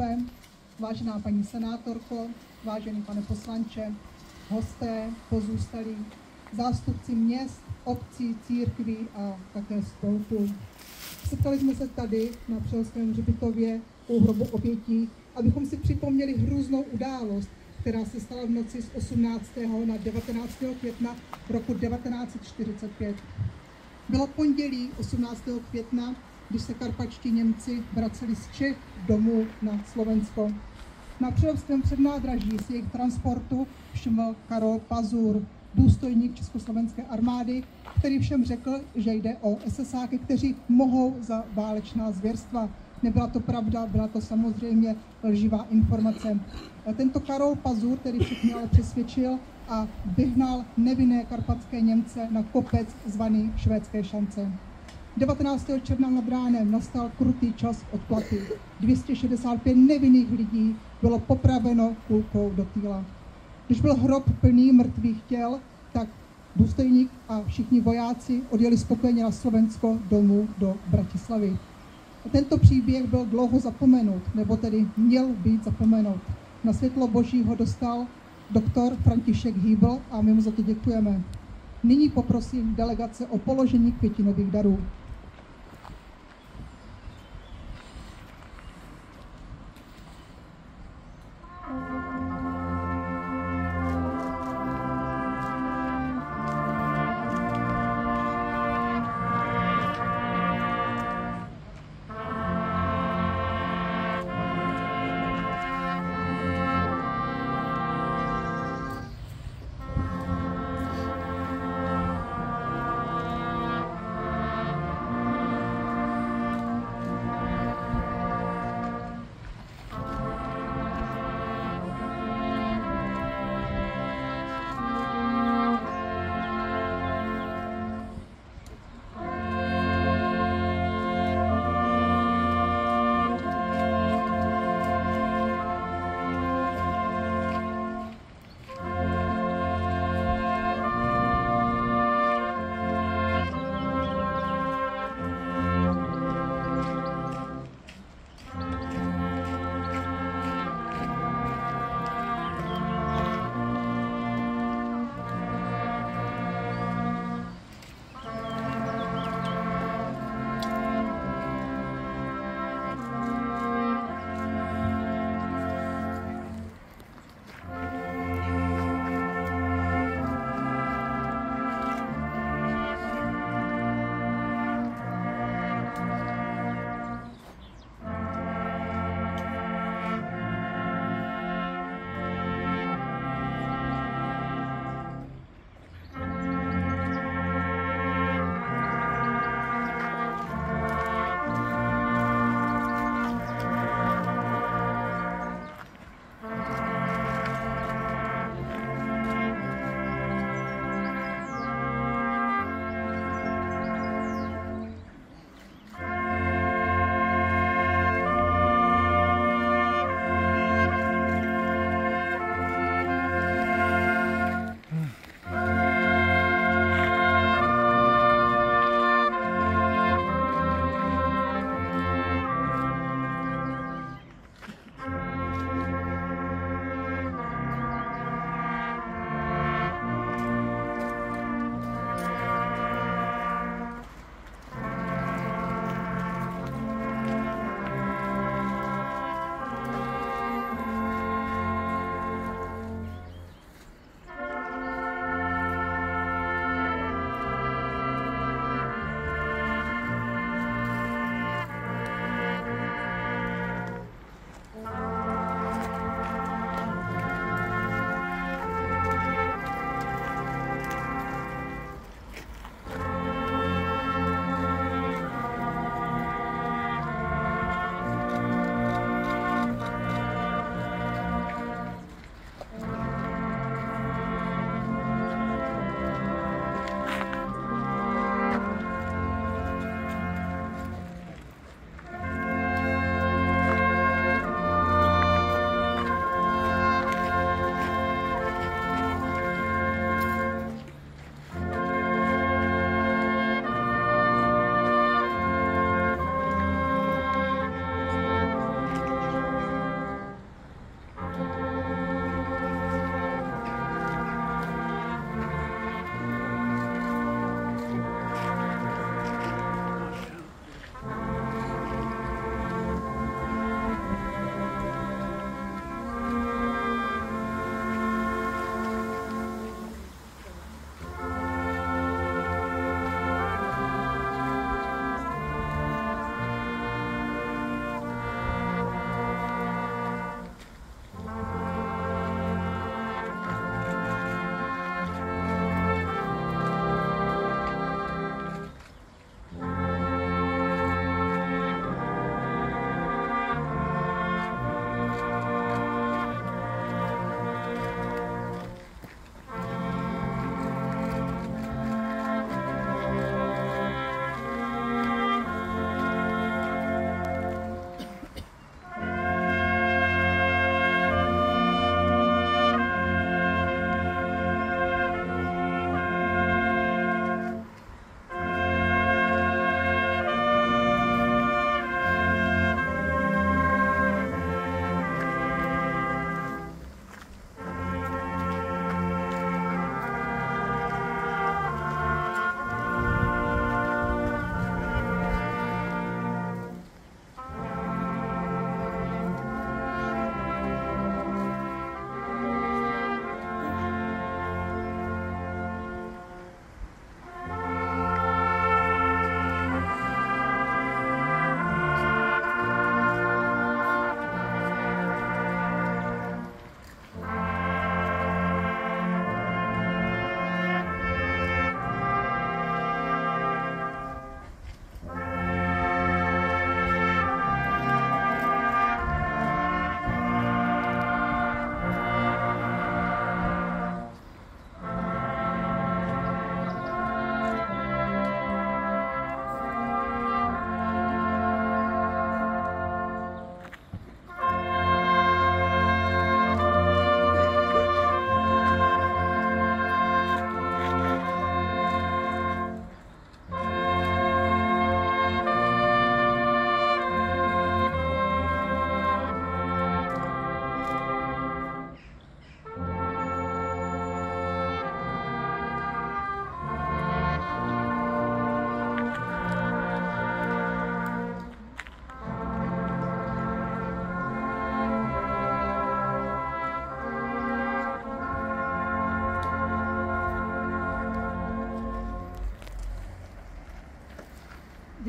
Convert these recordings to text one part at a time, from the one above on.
biskupe, vážená paní senátorko, vážený pane poslanče, hosté, pozůstalí, zástupci měst, obcí, církví a také spolků. Setkali jsme se tady na Přerovském hřbitově u hrobu obětí, abychom si připomněli hrůznou událost, která se stala v noci z 18. na 19. května roku 1945. Bylo pondělí 18. května, když se karpatští Němci vraceli z Čech domů na Slovensko. Na Přerovském přednádraží si jejich transportu všiml Karol Pazur, důstojník Československé armády, který všem řekl, že jde o SSáky, kteří mohou za válečná zvěrstva. Nebyla to pravda, byla to samozřejmě lživá informace. Tento Karol Pazur, který všechny ale přesvědčil a vyhnal nevinné karpatské Němce na kopec zvaný Švédské šance. 19. června nad ránem nastal krutý čas odplaty. 265 nevinných lidí bylo popraveno kulkou do týla. Když byl hrob plný mrtvých těl, tak důstojník a všichni vojáci odjeli spokojeně na Slovensko domů do Bratislavy. A tento příběh byl dlouho zapomenut, nebo tedy měl být zapomenut. Na světlo Boží ho dostal doktor František Hýbl a my mu za to děkujeme. Nyní poprosím delegace o položení květinových darů.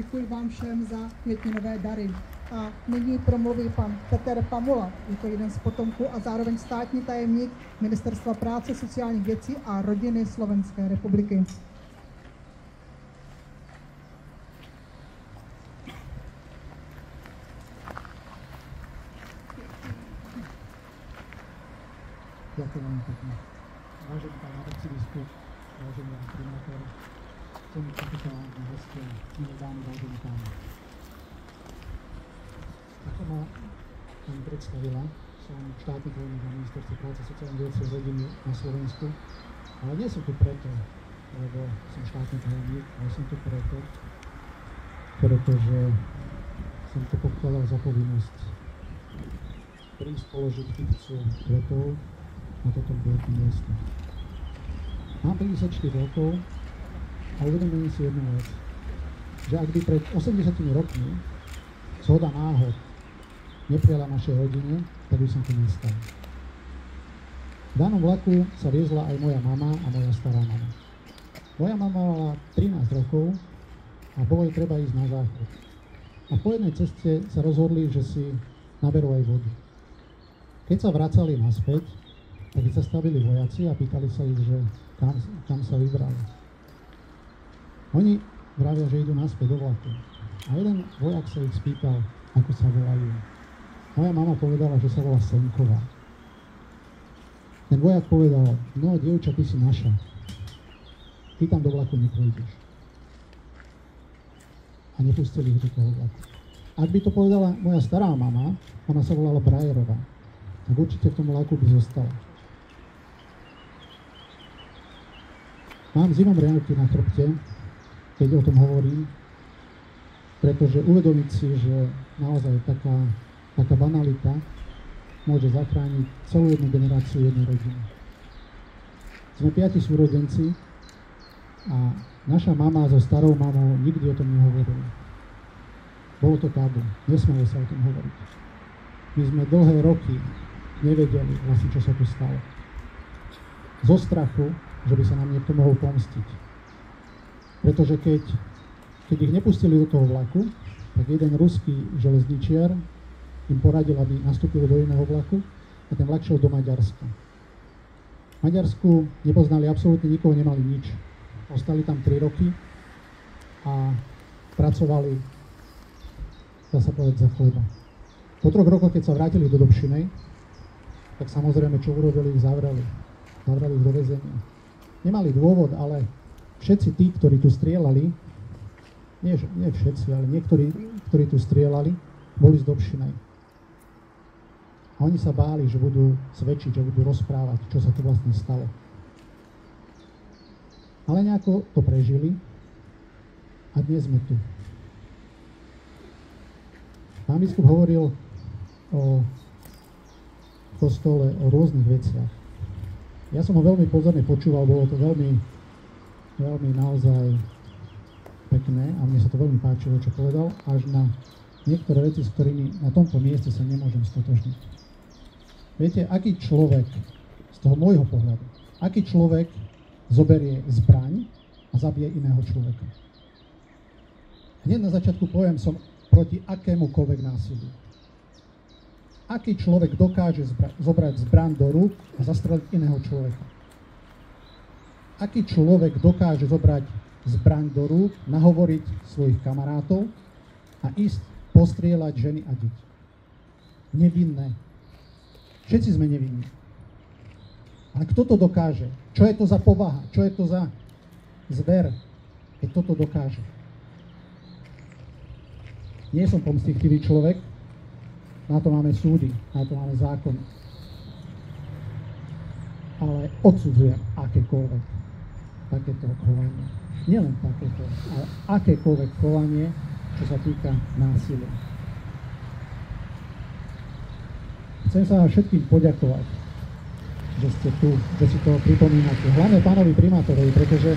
Děkuji vám všem za květinové dary. A nyní promluví pan Peter Pamula, je to jeden z potomků a zároveň státní tajemník Ministerstva práce, sociálních věcí a rodiny Slovenské republiky. Ďakujem veľmi pekne. Vážený pán arcibiskup, vážený pán primátor, cení kapitálni hostia, milé dámy, vážení páni. Ako ma pani predstavila, som štátny tajomník na Ministerstve práce, sociálnych vecí a rodiny na Slovensku, ale nie som tu preto, lebo som štátny tajomník, ale som tu preto, pretože som to pokladal za povinnosť prísť položiť fikciu kvetov na toto veľké miesto. Mám 54 rokov a uvedomujem si jednu vec, že ak by pred 80 rokmi zhoda náhod neprijala našej rodine, tak by som tu nestal. V danom vlaku sa viezla aj moja mama a moja stará mama. Moja mama mala 13 rokov a bolo jej treba ísť na záchod. A po jednej ceste sa rozhodli, že si naberú aj vodu. Keď sa vracali naspäť, tak sa stavili vojaci a pýtali sa ich, že kam sa vybrali. Oni vravia, že idú naspäť do vlaku. A jeden vojak sa ich spýtal, ako sa volajú. Moja mama povedala, že sa volá Senková. Ten vojak povedal, no dievča, ty si naša. Ty tam do vlaku nepôjdeš. A nepustili ich do toho vlaku. Ak by to povedala moja stará mama, ona sa volala Brajerová, tak určite v tom vlaku by zostala. Mám zimom riavky na chrbte, keď o tom hovorím, pretože uvedomiť si, že naozaj taká banalita môže zachrániť celú jednu generáciu jednej rodiny. Sme 5 súrodenci a naša mama so starou mamou nikdy o tom nehovorili. Bolo to tabu, nesmelo sa o tom hovoriť. My sme dlhé roky nevedeli vlastne, čo sa tu stalo. Zo strachu, že by sa nám niekto mohol pomstiť. Pretože keď ich nepustili do toho vlaku, tak jeden ruský železničiar im poradil, aby nastúpili do iného vlaku a ten vlak šiel do Maďarska. V Maďarsku nepoznali absolútne nikoho, nemali nič. Ostali tam 3 roky a pracovali, dá sa povedať, za chleba. Po 3 rokoch, keď sa vrátili do Dobšinej, tak samozrejme, čo urobili, ich zavreli. Zavreli ich do väzenia. Nemali dôvod, ale všetci tí, ktorí tu strieľali, nie všetci, ale niektorí, ktorí tu strieľali, boli z Dobšinej. A oni sa báli, že budú svedčiť, že budú rozprávať, čo sa tu vlastne stalo. Ale nejako to prežili a dnes sme tu. Pán biskup hovoril o kostole, o rôznych veciach. Ja som ho veľmi pozorne počúval, bolo to veľmi naozaj pekné a mne sa to veľmi páčilo, čo povedal, až na niektoré veci, s ktorými na tomto mieste sa nemôžem stotožniť. Viete, aký človek, z toho môjho pohľadu, aký človek zoberie zbraň a zabije iného človeka? Hneď na začiatku poviem, som proti akémukoľvek násiliu. Aký človek dokáže zobrať zbraň do rúk a zastreliť iného človeka? Aký človek dokáže zobrať zbraň do rúk, nahovoriť svojich kamarátov a ísť postrieľať ženy a deti? Nevinné. Všetci sme nevinní. Ale kto to dokáže? Čo je to za povaha? Čo je to za zver, keď toto dokáže? Nie som pomstichtivý človek, na to máme súdy, na to máme zákon. Ale odsudzujem akékoľvek takéto chovanie. Nielen takéto, ale akékoľvek chovanie, čo sa týka násilia. Chcem sa všetkým poďakovať, že ste tu, že si to pripomínate. Hlavne pánovi primátorovi, pretože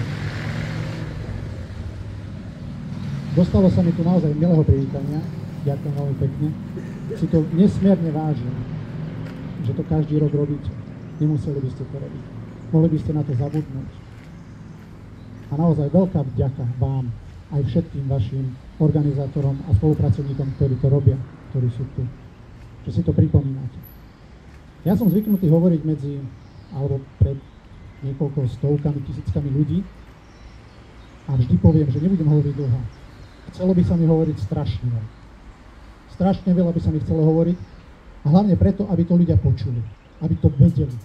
dostalo sa mi tu naozaj milého privítania. Ďakujem veľmi pekne. Si to nesmierne vážim, že to každý rok robíte. Nemuseli by ste to robiť. Mohli by ste na to zabudnúť. A naozaj veľká vďaka vám aj všetkým vašim organizátorom a spolupracovníkom, ktorí to robia, ktorí sú tu, že si to pripomínate. Ja som zvyknutý hovoriť alebo pred niekoľko stovkami, tisíckami ľudí a vždy poviem, že nebudem hovoriť dlho. Chcelo by sa mi hovoriť strašne veľa. Strašne veľa by sa mi chcelo hovoriť a hlavne preto, aby to ľudia počuli, aby to vedeli.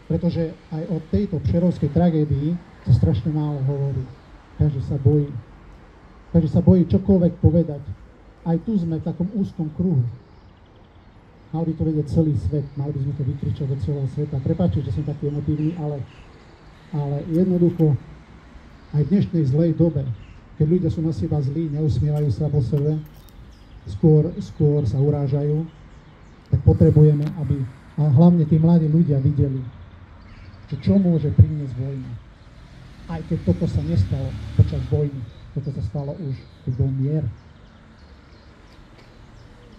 Pretože aj o tejto Přerovskej tragédii sa strašne málo hovorí. Každý sa bojí. Každý sa bojí čokoľvek povedať. Aj tu sme v takom úzkom kruhu. Mal by to vedieť celý svet, mali by sme to vykričať do celého sveta. Prepáčte, že som taký emotívny, ale jednoducho aj v dnešnej zlej dobe, keď ľudia sú na seba zlí, neusmievajú sa po sebe, skôr sa urážajú, tak potrebujeme, aby a hlavne tí mladí ľudia videli, že čo môže priniesť vojna. Aj keď toto sa nestalo počas vojny, toto sa stalo už, keď bol mier.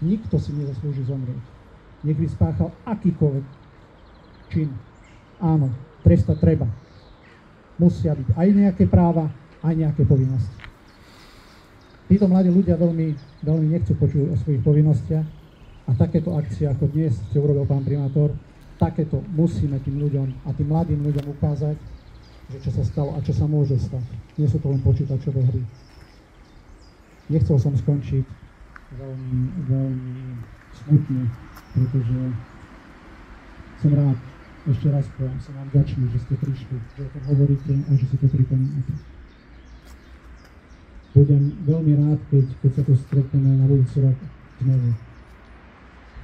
Nikto si nezaslúži zomrieť. Nech by spáchal akýkoľvek čin. Áno, trestať treba. Musia byť aj nejaké práva, aj nejaké povinnosti. Títo mladí ľudia veľmi nechcú počuť o svojich povinnostiach a takéto akcie, ako dnes ste urobil pán primátor, takéto musíme tým ľuďom a tým mladým ľuďom ukázať, že čo sa stalo a čo sa môže stať. Nie sú to len počítačové hry. Nechcel som skončiť veľmi smutne, pretože som rád, ešte raz poviem, som vám vďačný, že ste prišli, že o tom hovoríte a že si to pripomínate. Budem veľmi rád, keď sa tu stretneme na budúci rok znovu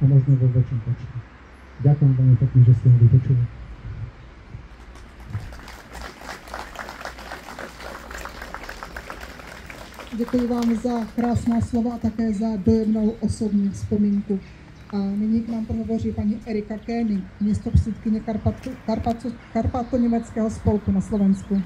a možno vo väčšom počte. Ďakujem veľmi pekne, že ste ma vypočuli. Děkuji vám za krásná slova a také za dojemnou osobní vzpomínku. A nyní k nám prohovoří paní Erika Kény, místopředsedkyně Karpatsko-německého spolku na Slovensku.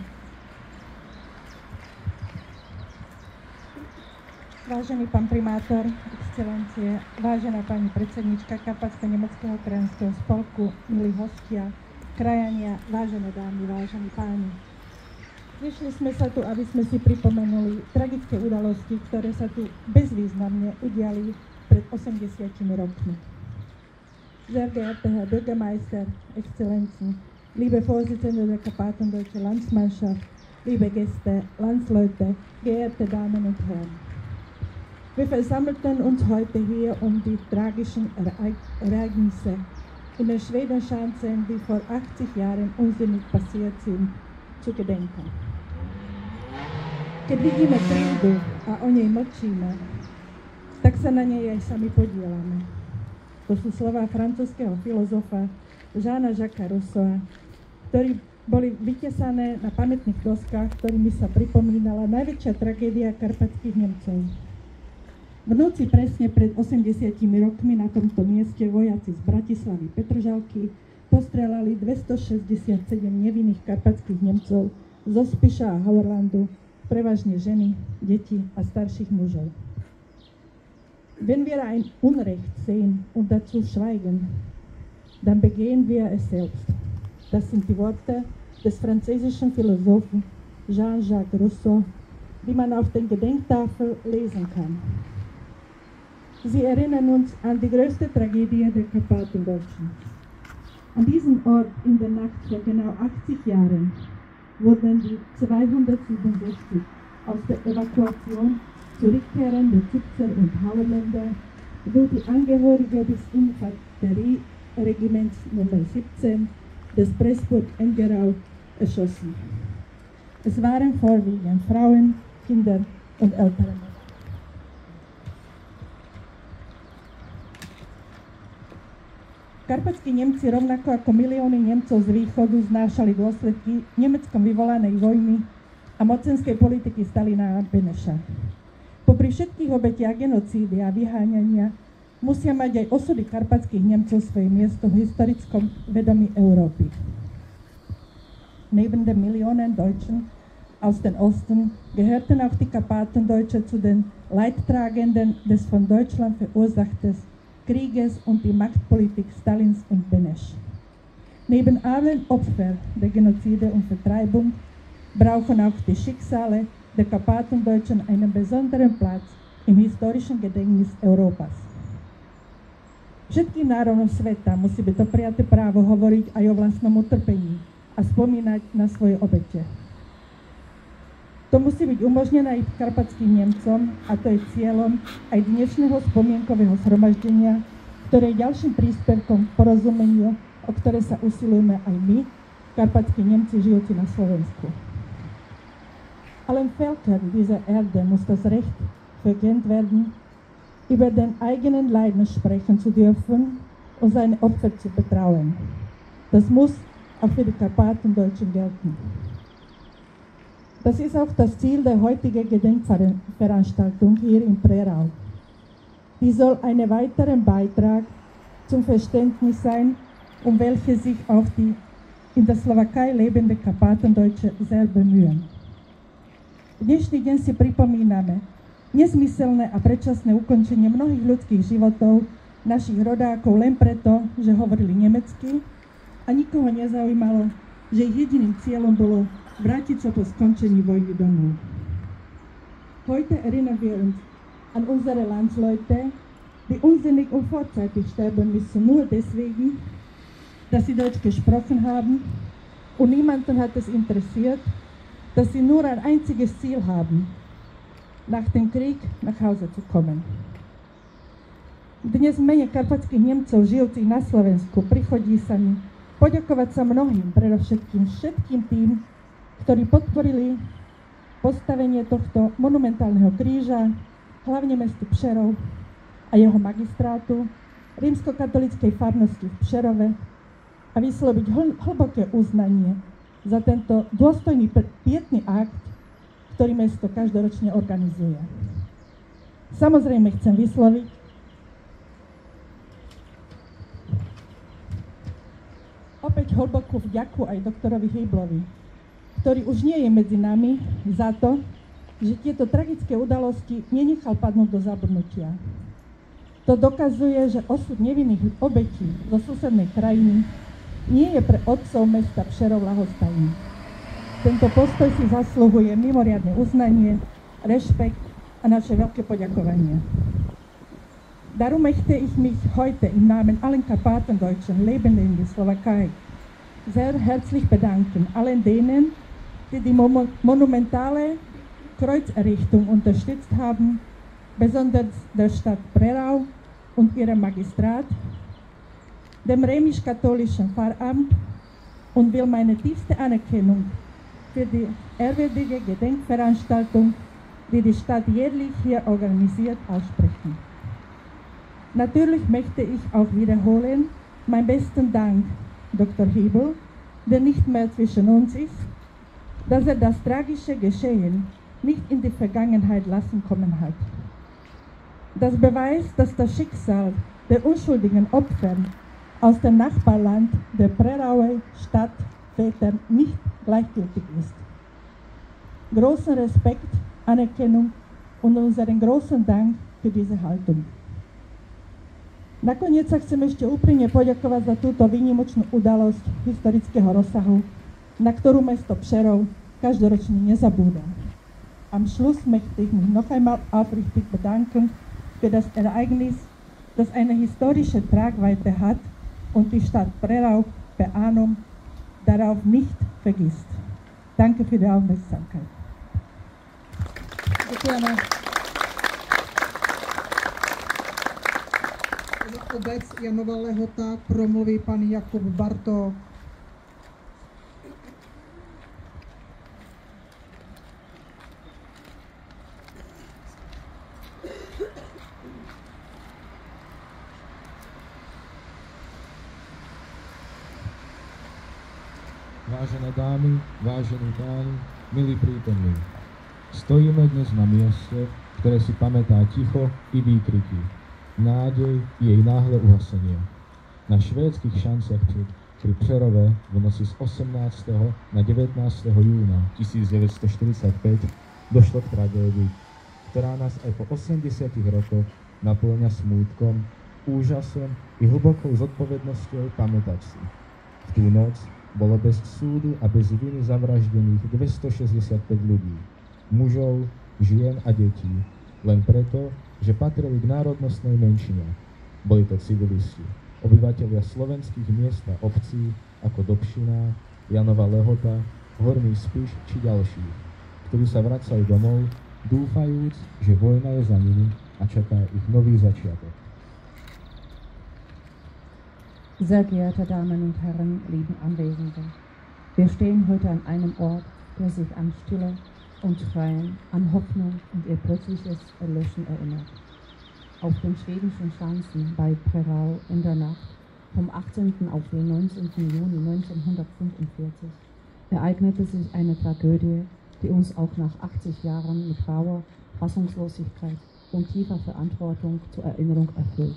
Vážený pán primátor, excelencie, vážená pani predsednička Karpatsko-německého krajanského spolku, milí hostia, krajania, vážené dámy, vážení páni. Prišli sme sa tu, aby sme si pripomenuli tragické udalosti, ktoré sa tu bezvýznamne udiali pred 80 rokmi. Sehr geehrter Herr Bürgermeister, Exzellenzen, liebe Vorsitzende der Karpatendeutsche Landsmannschaft, liebe Gäste, Landsleute, geehrte Damen und Herren. Wir versammelten uns heute hier, um die tragischen Ereignisse in den Schwedenschanzen, die vor 80 Jahren unsinnig passiert sind, zu gedenken. Keď vidíme krivdu a o nej mlčíme, tak sa na nej aj sami podielame. To sú slová francúzskeho filozofa Jeana-Jacques Rousseaua, ktorí boli vytesané na pamätných doskách, ktorými sa pripomínala najväčšia tragédia karpatských Nemcov. V noci presne pred 80 rokmi na tomto mieste vojaci z Bratislavy Petržalky postrelali 267 nevinných karpatských Nemcov zo Spiša a Hauerlandu, prevažne ženy, deti a starších mužov. Wenn wir ein Unrecht sehen und dazu schweigen, dann begehen wir es selbst. Das sind die Worte des französischen Philosophen Jean-Jacques Rousseau, die man auf den Gedenktafel lesen kann. Sie erinnern uns an die größte Tragödie der Karpaten Deutschlands. An diesem Ort in der Nacht vor genau 80 Jahren wurden die 267 aus der Evakuation zurückkehrende Zipser und Hauerländer durch die Angehörige des Infanterieregiments Nummer 17 des Pressburg-Engerau erschossen. Es waren vorwiegend Frauen, Kinder und ältere Männer. Karpatskí Nemci, rovnako ako milióny Nemcov z východu, znášali dôsledky Nemeckom vyvolanej vojny a mocenskej politiky Stalina a Beneša. Popri všetkých obetiach genocídy a vyháňania musia mať aj osudy karpatských Nemcov svoje miesto v historickom vedomí Európy. Neben den Millionen Deutschen aus dem Osten gehörten auch die Karpatendeutsche zu den Leidtragenden des von Deutschland verursachten Krieges und die Machtpolitik Stalins und Benesch. Neben allen Opfern der Genozide und Vertreibung brauchen auch die Schicksale der Karpatendeutschen einen besonderen Platz im historischen Gedächtnis Europas. Všetkým národom sveta musí byť dopriate právo hovoriť aj o vlastnom utrpení a spomínať na svoje obete. To musí byť umožnené aj karpatským Nemcom a to je cieľom aj dnešného spomienkového zhromaždenia, ktoré je ďalším príspevkom k porozumeniu, o ktoré sa usilujeme aj my, karpatskí Nemci žijúci na Slovensku. Allen Völkern dieser Erde muss das Recht vergönnt werden, über den eigenen Leiden sprechen zu dürfen und seine Opfer zu betrauen. Das muss auch für die Karpatendeutschen gelten. Das ist auch das Ziel der heutigen Gedenkveranstaltung hier in Prerau. Die soll einen weiteren Beitrag zum Verständnis sein, um welche sich auch die in der Slowakei lebende Karpatendeutsche sehr bemühen. Dnešný deň si pripomíname nezmyselné a predčasné ukončenie mnohých ľudských životov našich rodákov len preto, že hovorili nemecky a nikoho nezaujímalo, že ich jediným cieľom bolo vrátiť sa po skončení vojny domov. Heute erinnern wir uns an unsere Landsleute, die unsinnig und vorzeitig sterben müssen, nur deswegen, dass sie Deutsch gesprochen haben und niemanden hat es interessiert, dass sie nur ein einziges Ziel haben, nach dem Krieg nach Hause zu kommen. Dnes v mene karpatských Nemcov žijúcich na Slovensku prichodí sa mi poďakovať sa mnohým, predovšetkým všetkým tým, ktorí podporili postavenie tohto monumentálneho kríža, hlavne mestu Přerov a jeho magistrátu, rímskokatolíckej farnosti v Přerove a vysloviť hlboké uznanie za tento dôstojný pietný akt, ktorý mesto každoročne organizuje. Samozrejme chcem vysloviť opäť hlbokú vďaku aj doktorovi Hyblovi, ktorý už nie je medzi nami, za to, že tieto tragické udalosti nenechal padnúť do zabudnutia. To dokazuje, že osud nevinných obetí zo susednej krajiny nie je pre otcov mesta Přerov ľahostajný. Tento postoj si zasluhuje mimoriadne uznanie, rešpekt a naše veľké poďakovanie. Darum möchte ich mich heute im Namen allen Karpatendeutschen Lebenden in der Slowakei sehr herzlich bedanken, allen denen, die die monumentale Kreuzerrichtung unterstützt haben, besonders der Stadt Prerau und ihrem Magistrat, dem römisch-katholischen Pfarramt und will meine tiefste Anerkennung für die ehrwürdige Gedenkveranstaltung, die die Stadt jährlich hier organisiert, aussprechen. Natürlich möchte ich auch wiederholen meinen besten Dank Dr. Hybl, der nicht mehr zwischen uns ist, dass er das tragische Geschehen nicht in die Vergangenheit lassen kommen hat. Das beweist, dass das Schicksal der unschuldigen Opfer aus dem Nachbarland der Prerauer Stadtväter nicht gleichgültig ist. Großen Respekt, Anerkennung und unseren großen Dank für diese Haltung. Nakoniec sa chcem ešte úprimne poďakovať za túto výnimočnú udalosť historického rozsahu, na ktorú mesto Přerov každoročne nezabúda. Am Schluss möchte ich mich noch einmal aufrichtig bedanken für das Ereignis, das eine historische Tragweite hat und die Stadt Prerau per annum darauf nicht vergisst. Danke für die Aufmerksamkeit. Ďakujeme. Za obec Janova Lehota promluví pán Jakub Bartók. Vážené dámy, vážení páni, milí prítomní, stojíme dnes na mieste, ktoré si pamätá ticho i výkriky, nádej i jej náhle uhasenie. Na švédskych šanciach pri Přerove v noci z 18. na 19. júna 1945 došlo k tragédii, ktorá nás aj po 80 rokoch napĺňa smútkom, úžasom i hlbokou zodpovednosťou pamätať si. V tú noc bolo bez súdu a bez viny zavraždených 265 ľudí, mužov, žien a detí, len preto, že patrili k národnostnej menšine. Boli to civilisti, obyvatelia slovenských miest a obcí ako Dobšina, Janova Lehota, Horný Spiš či ďalších, ktorí sa vracajú domov, dúfajúc, že vojna je za nimi a čaká ich nový začiatok. Sehr geehrte Damen und Herren, lieben Anwesende, wir stehen heute an einem Ort, der sich an Stille und Schreien, an Hoffnung und ihr plötzliches Erlöschen erinnert. Auf den schwedischen Schanzen bei Prerau in der Nacht vom 18. auf den 19. Juni 1945 ereignete sich eine Tragödie, die uns auch nach 80 Jahren mit rauer Fassungslosigkeit und tiefer Verantwortung zur Erinnerung erfüllt.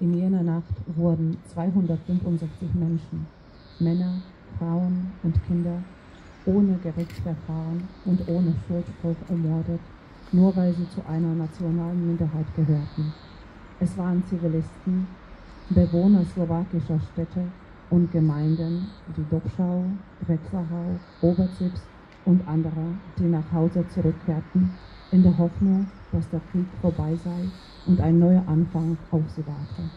In jener Nacht wurden 265 Menschen, Männer, Frauen und Kinder, ohne Gerichtsverfahren und ohne Schuldspruch ermordet, nur weil sie zu einer nationalen Minderheit gehörten. Es waren Zivilisten, Bewohner slowakischer Städte und Gemeinden wie Dobšau, Wetzlarau, Oberzibs und andere, die nach Hause zurückkehrten, in der Hoffnung, dass der Krieg vorbei sei und ein neuer Anfang auf sie warte.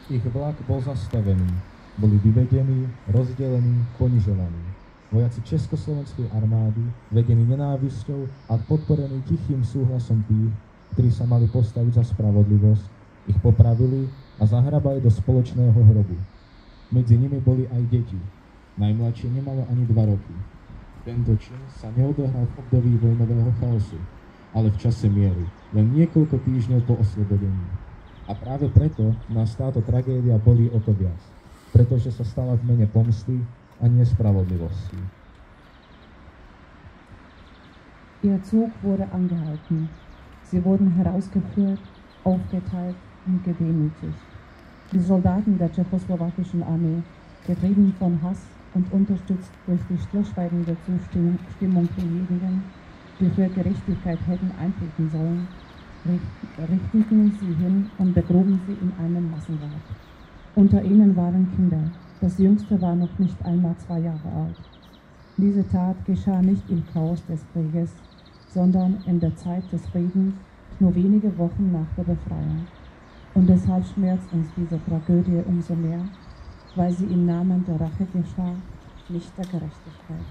Ich vlak bol zastavený, boli vyvedení, rozdelení, ponižovaní. Vojaci Československej armády, vedení nenávisťou a podporení tichým súhlasom tých, ktorí sa mali postaviť za spravodlivosť, ich popravili a zahrabali do spoločného hrobu. Medzi nimi boli aj deti. Najmladšie nemalo ani 2 roky. Tento čin sa neodohral v období vojnového chaosu, ale v čase mieru, len niekoľko týždňov po oslobodení. A práve preto nás táto tragédia bolí o to viac, pretože sa stala v mene pomsty a nespravodlivosti. Ihr Zug wurde angehalten. Sie wurden herausgeführt, aufgeteilt und gedemütigt. Die Soldaten der tschechoslowakischen Armee, getrieben von Hass und unterstützt durch die stillschweigende Zustimmung derjenigen, die für Gerechtigkeit hätten eintreten sollen, richteten sie hin und begruben sie in einem Massengrab. Unter ihnen waren Kinder. Das jüngste war noch nicht einmal 2 Jahre alt. Diese Tat geschah nicht im Chaos des Krieges, sondern in der Zeit des Friedens, nur wenige Wochen nach der Befreiung. Und deshalb schmerzt uns diese Tragödie umso mehr, weil sie im Namen der Rache geschah, nicht der Gerechtigkeit.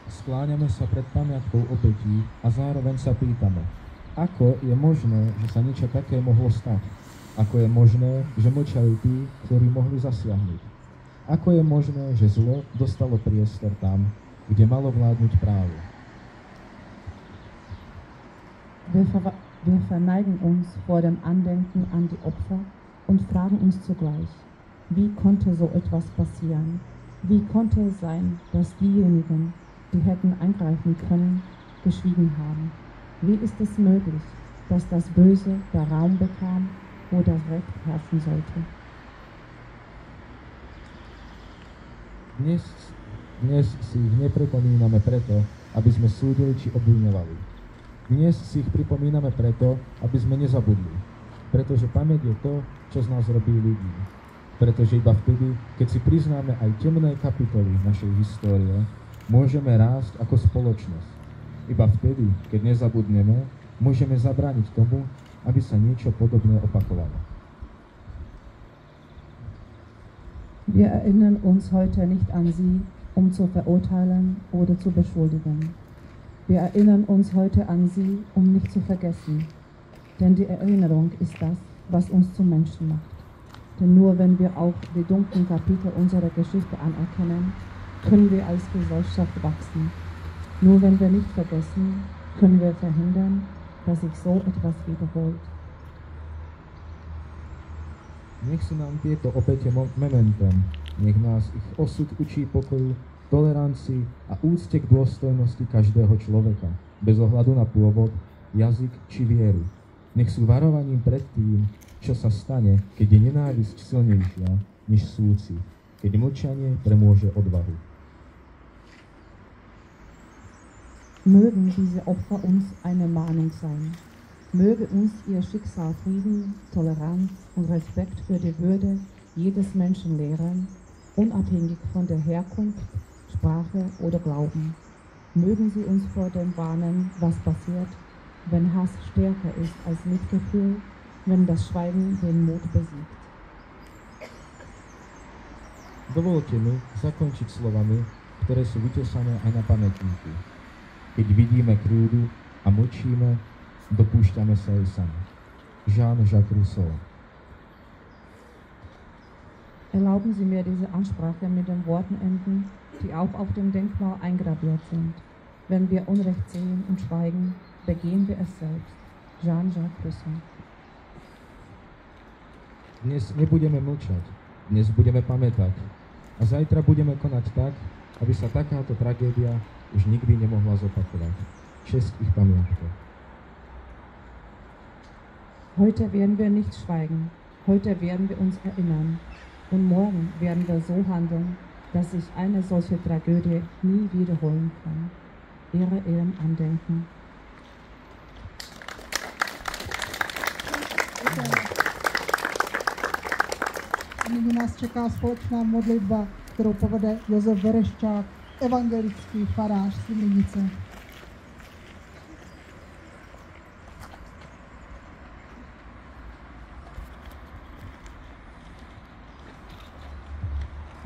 Skláňame sa pred pamiatkou obetí a zároveň sa pýtame, ako je možné, že sa niečo také mohlo stať? Ako je možné, že mlčali tí, ktorí mohli zasiahnuť? Ako je možné, že zlo dostalo priestor tam, kde malo vládnuť právo? Wir verneigen uns vor dem Andenken an die Opfer und fragen uns zugleich, wie konnte so etwas passieren? Wie konnte es sein, dass diejenigen, die hätten eingreifen können, geschwiegen haben? Wie ist es möglich, dass das Böse der Raum bekam, wo das Recht herrschen sollte? Dnes si ich nepripomíname preto, aby sme súdili či obviňovali. Dnes si ich pripomíname preto, aby sme nezabudli. Pretože pamäť je to, čo z nás robí ľudí. Pretože iba vtedy, keď si priznáme aj temné kapitoly našej histórie, môžeme rásť ako spoločnosť. Iba vtedy, keď nezabudneme, môžeme zabrániť tomu, aby sa niečo podobné opakovalo. Wir erinnern uns heute nicht an sie, um zu verurteilen oder zu beschuldigen. Wir erinnern uns heute an sie, um nicht zu vergessen. Denn die Erinnerung ist das, was uns zum Menschen macht. Denn nur wenn wir auch die dunklen Kapitel unserer Geschichte anerkennen, können wir als Gesellschaft wachsen. Nur wenn wir nicht vergessen, können wir verhindern, dass sich so etwas wiederholt. Nech sú nám tieto obete mementom, nech nás ich osud učí pokoju, tolerancii a úcte k dôstojnosti každého človeka, bez ohľadu na pôvod, jazyk či vieru. Nech sú varovaním pred tým, čo sa stane, keď je nenávisť silnejšia než súcit, keď mlčanie premôže odvahu. Mögen diese Opfer uns eine Mahnung sein. Möge uns ihr Schicksal Frieden, Toleranz und Respekt für die Würde jedes Menschen lehren, unabhängig von der Herkunft, Sprache oder Glauben. Mögen sie uns vor dem warnen, was passiert, wenn Hass stärker ist als Mitgefühl, wenn das Schweigen den Mut besiegt. Dovolte mi zakončiť slovami, ktoré sú vytesané aj na pamätníky. Keď vidíme krúdu a mlčíme, dopúšťame sa jej sami. Jean-Jacques Rousseau. Erlauben Sie mir diese Ansprache mit den Worten enden, die auch auf dem Denkmal eingraviert sind. Wenn wir Unrecht sehen und schweigen, begehen wir es selbst. Jean-Jacques Rousseau. Dnes nebudeme mlčať, dnes budeme pamätať a zajtra budeme konať tak, aby sa takáto tragédia už nikdy nemohla zopakovať. Česť ich pamiatke. Heute werden wir nicht schweigen, heute werden wir uns erinnern und morgen werden wir so handeln, dass sich eine solche Tragödie nie wiederholen kann. Ehre ihrem Andenken. Nyní nás čeká společná modlitba, kterou povede Josef Vereščák, evangelický farář Slimenice.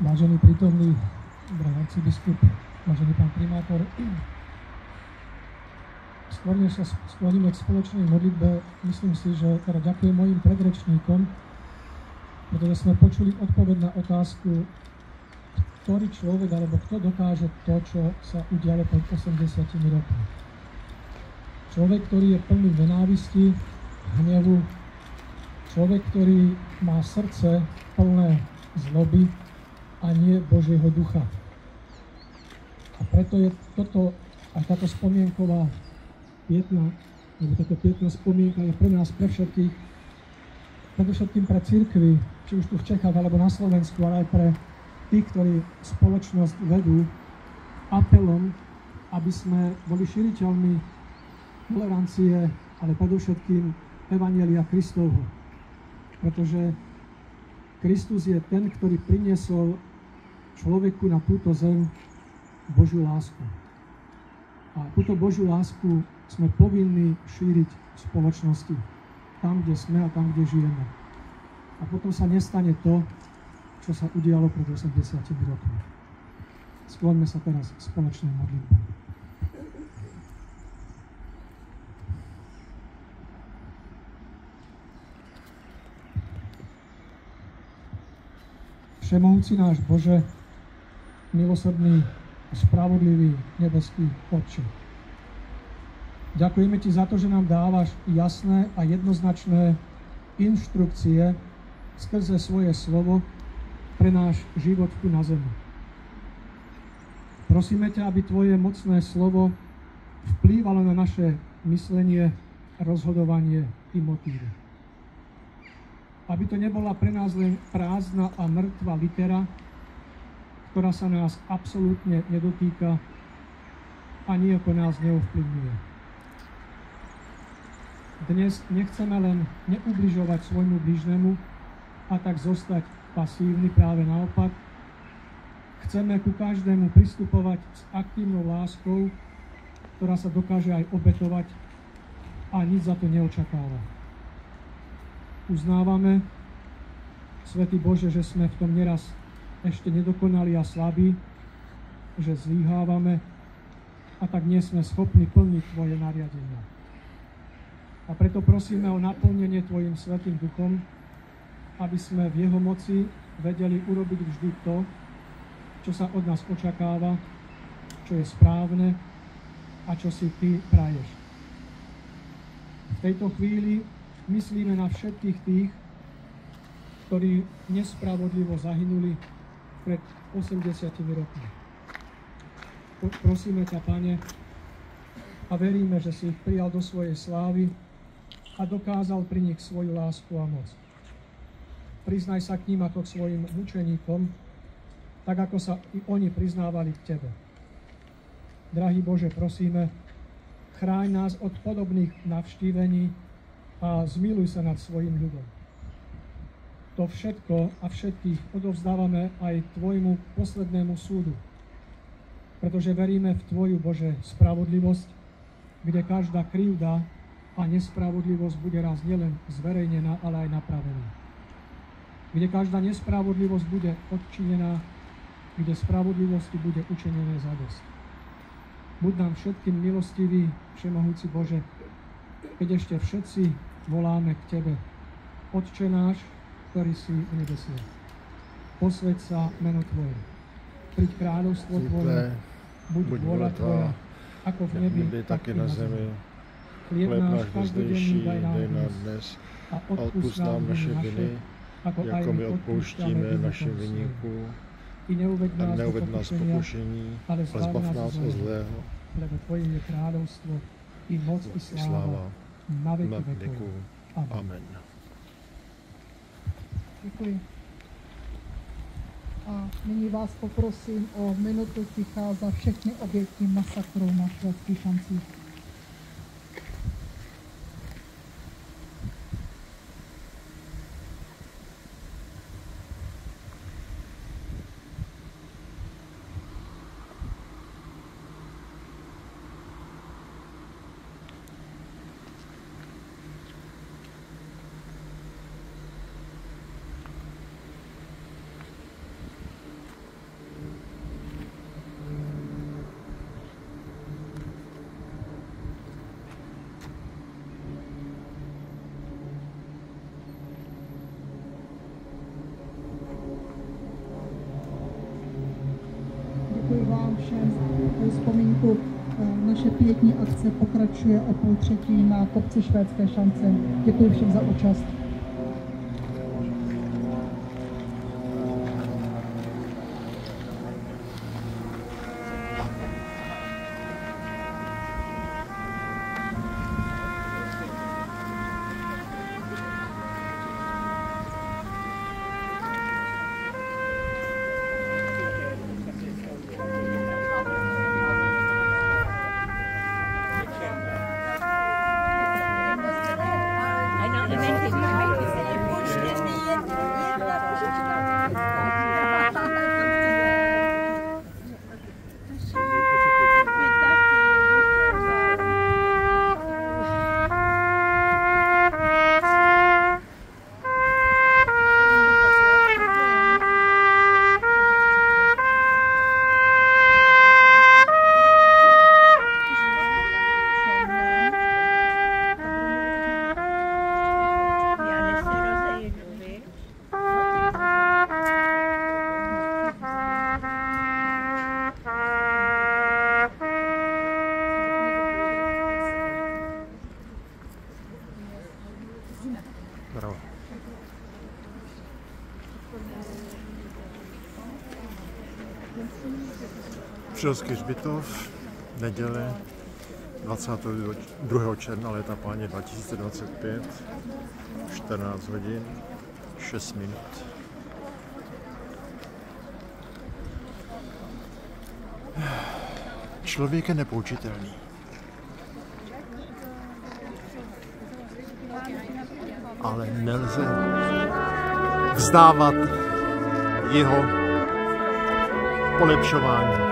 Vážený prítomný brat arcibiskup, vážený pán primátor, skôr než sa skloníme k spoločnej modlitbe, myslím si, že teda ďakujem mojim predrečníkom, pretože sme počuli odpoveď na otázku, ktorý človek alebo kto dokáže to, čo sa udialo pred 80 rokmi. Človek, ktorý je plný nenávisti, hnevu, človek, ktorý má srdce plné zloby a nie Božieho ducha. A preto je toto, aj táto spomienková pietna, alebo táto pietná spomienka je pre nás, pre všetkých, predovšetkým pre cirkvi, či už tu v Čechách alebo na Slovensku, ale aj pre tých, ktorí spoločnosť vedú, apelom, aby sme boli šíriteľmi tolerancie, ale predovšetkým evanjelia Kristovho. Pretože Kristus je ten, ktorý priniesol človeku na túto zem Božiu lásku. A túto Božiu lásku sme povinní šíriť v spoločnosti, tam, kde sme a tam, kde žijeme. A potom sa nestane to, čo sa udialo pred 80 rokmi. Skloňme sa teraz k spoločnej modlitbe. Všemohúci náš Bože, milosrdný, spravodlivý nebeský Otče. Ďakujeme Ti za to, že nám dávaš jasné a jednoznačné inštrukcie skrze svoje slovo pre náš život tu na zemi. Prosíme ťa, aby Tvoje mocné slovo vplývalo na naše myslenie, rozhodovanie i motívy. Aby to nebola pre nás len prázdna a mŕtva litera, ktorá sa nás absolútne nedotýka a nijako nás neovplyvňuje. Dnes nechceme len neubližovať svojmu blížnemu a tak zostať pasívny, práve naopak. Chceme ku každému pristupovať s aktívnou láskou, ktorá sa dokáže aj obetovať a nič za to neočakáva. Uznávame, Svätý Bože, že sme v tom neraz ešte nedokonali a slabí, že zlyhávame a tak nie sme schopní plniť Tvoje nariadenia. A preto prosíme o naplnenie Tvojim Svätým Duchom, aby sme v Jeho moci vedeli urobiť vždy to, čo sa od nás očakáva, čo je správne a čo si Ty praješ. V tejto chvíli myslíme na všetkých tých, ktorí nespravodlivo zahynuli pred 80 rokmi. Prosíme ťa, Pane, a veríme, že si ich prijal do svojej slávy a dokázal pri nich svoju lásku a moc. Priznaj sa k ním ako k svojim mučeníkom, tak ako sa i oni priznávali k Tebe. Drahý Bože, prosíme, chráň nás od podobných navštívení a zmiluj sa nad svojim ľudom. To všetko a všetkých odovzdávame aj tvojmu poslednému súdu, pretože veríme v tvoju, Bože, spravodlivosť, kde každá krivda a nespravodlivosť bude raz nielen zverejnená, ale aj napravená. Kde každá nespravodlivosť bude odčinená, kde spravodlivosti bude učinené zadosť. Buď nám všetkým milostivý, všemohúci Bože, keď ešte všetci voláme k Tebe. Otče náš, ktorý si v nebesiach. Posväť sa meno Tvoje. Príď kráľovstvo Tvoje, buď vôľa Tvoja, ako v nebi, tak i na zemi. Chlieb náš každodenný daj nám dnes a odpusť nám naše viny, ako my odpouštíme našim viníkům. I neuved nás pokušení, ale zbav nás od zlého. Lebo Tvoje je kráľovstvo, i moc, i sláva, na veky vekov. Amen. Děkuji. A nyní vás poprosím o minutu ticha za všechny oběti masakru na Švédských Šancích. Děkuji vám všem za takovou vzpomínku. Naše pietní akce pokračuje o 2:30 na kopci Švédské Šance. Děkuji všem za účast. Bravo. Přilský hřbitov, neděle 22. června léta páně 2025, 14 hodin, 6 minut. Člověk je nepoučitelný. Ale nelze vzdávat jeho polepšování.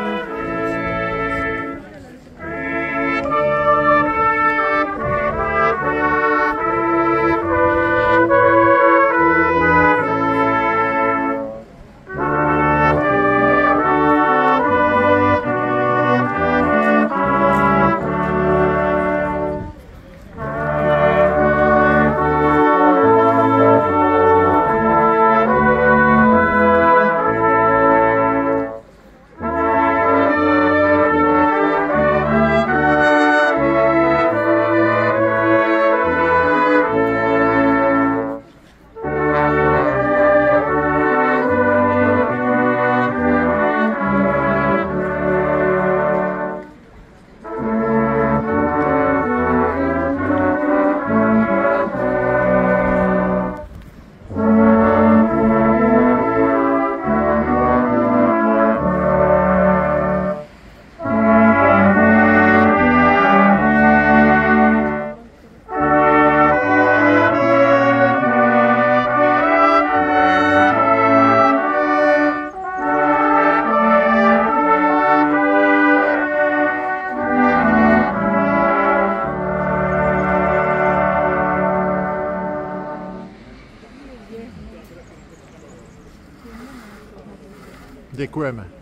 Děkujeme.